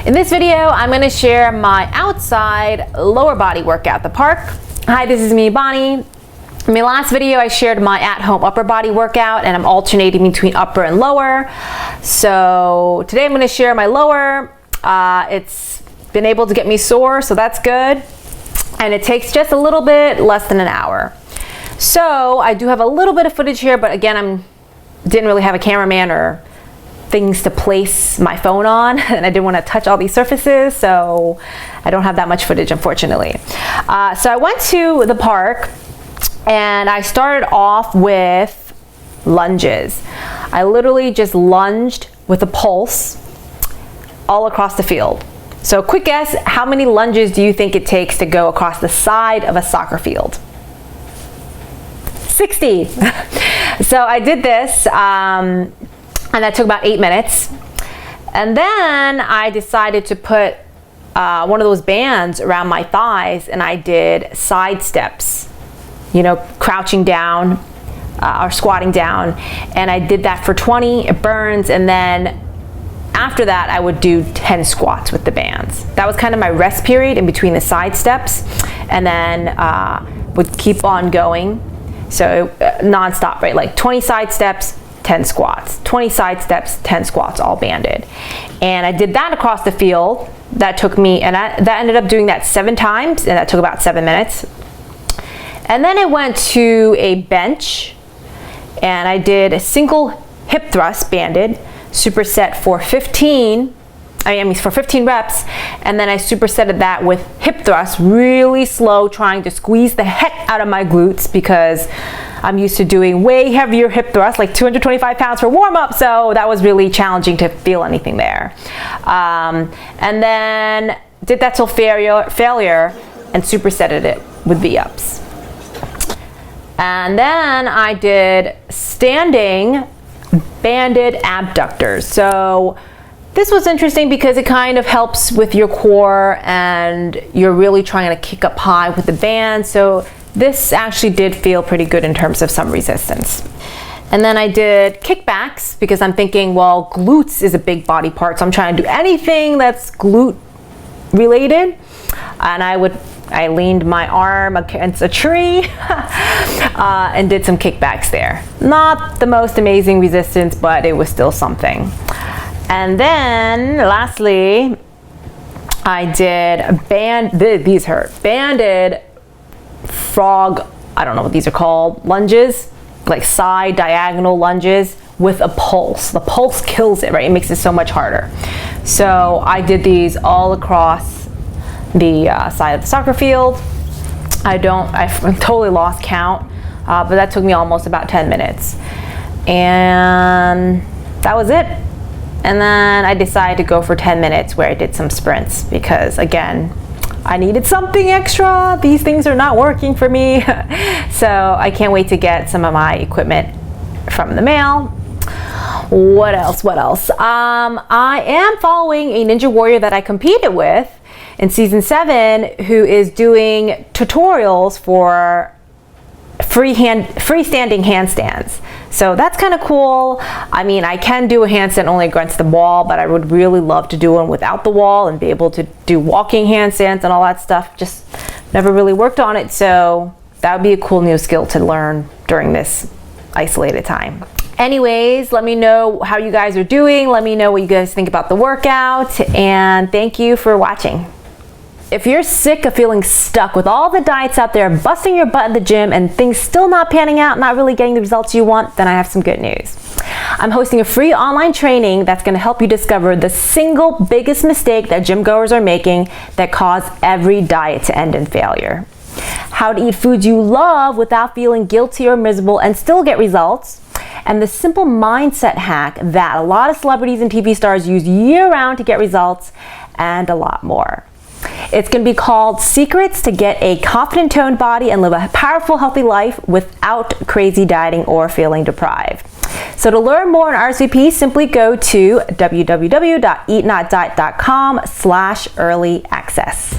In this video, I'm going to share my outside lower body workout at the park. Hi, this is me, Bonnie. In my last video, I shared my at-home upper body workout, and I'm alternating between upper and lower. So today I'm going to share my lower. It's been able to get me sore, so that's good. And it takes just a little bit less than an hour. So I do have a little bit of footage here, but again, didn't really have a cameraman or things to place my phone on, and I didn't want to touch all these surfaces, so I don't have that much footage, unfortunately. So I went to the park and I started off with lunges. I literally just lunged with a pulse all across the field. So quick guess, how many lunges do you think it takes to go across the side of a soccer field? 60. So I did this, and that took about 8 minutes. And then I decided to put one of those bands around my thighs, and I did side steps, you know, crouching down or squatting down. And I did that for 20, it burns, and then after that I would do 10 squats with the bands. That was kind of my rest period in between the side steps, and then would keep on going. So non-stop, right? Like 20 side steps, 10 squats, 20 side steps, 10 squats, all banded. And I did that across the field. That took me, and that ended up doing that 7 times, and that took about 7 minutes. And then I went to a bench, and I did a single hip thrust banded, superset for 15 reps, and then I supersetted that with hip thrust, really slow, trying to squeeze the heck out of my glutes because I'm used to doing way heavier hip thrusts, like 225 pounds for warm-up, so that was really challenging to feel anything there. And then did that till failure and supersetted it with V-ups. And then I did standing banded abductors. So this was interesting because it kind of helps with your core and you're really trying to kick up high with the band. So this actually did feel pretty good in terms of some resistance. And then I did kickbacks because I'm thinking, well, glutes is a big body part, so I'm trying to do anything that's glute related. And I leaned my arm against a tree and did some kickbacks there. Not the most amazing resistance, but it was still something. And then lastly, I did banded frog, I don't know what these are called, lunges, like side diagonal lunges with a pulse. The pulse kills it, right? It makes it so much harder. So I did these all across the side of the soccer field. I totally lost count, but that took me almost about 10 minutes. And that was it. And then I decided to go for 10 minutes where I did some sprints because, again, I needed something extra. These things are not working for me. So I can't wait to get some of my equipment from the mail. What else? I am following a Ninja Warrior that I competed with in season 7 who is doing tutorials for freestanding handstands. So that's kind of cool. I mean, I can do a handstand only against the wall, but I would really love to do one without the wall and be able to do walking handstands and all that stuff. Just never really worked on it, so that would be a cool new skill to learn during this isolated time. Anyways, let me know how you guys are doing. Let me know what you guys think about the workout, and thank you for watching. If you're sick of feeling stuck with all the diets out there, busting your butt in the gym and things still not panning out, not really getting the results you want, then I have some good news. I'm hosting a free online training that's going to help you discover the single biggest mistake that gym goers are making that cause every diet to end in failure. How to eat foods you love without feeling guilty or miserable and still get results. And the simple mindset hack that a lot of celebrities and TV stars use year-round to get results, and a lot more. It's going to be called Secrets to Get a Confident Toned Body and Live a Powerful, Healthy Life Without Crazy Dieting or Feeling Deprived. So to learn more on RSVP, simply go to www.eatnotdiet.com/early access.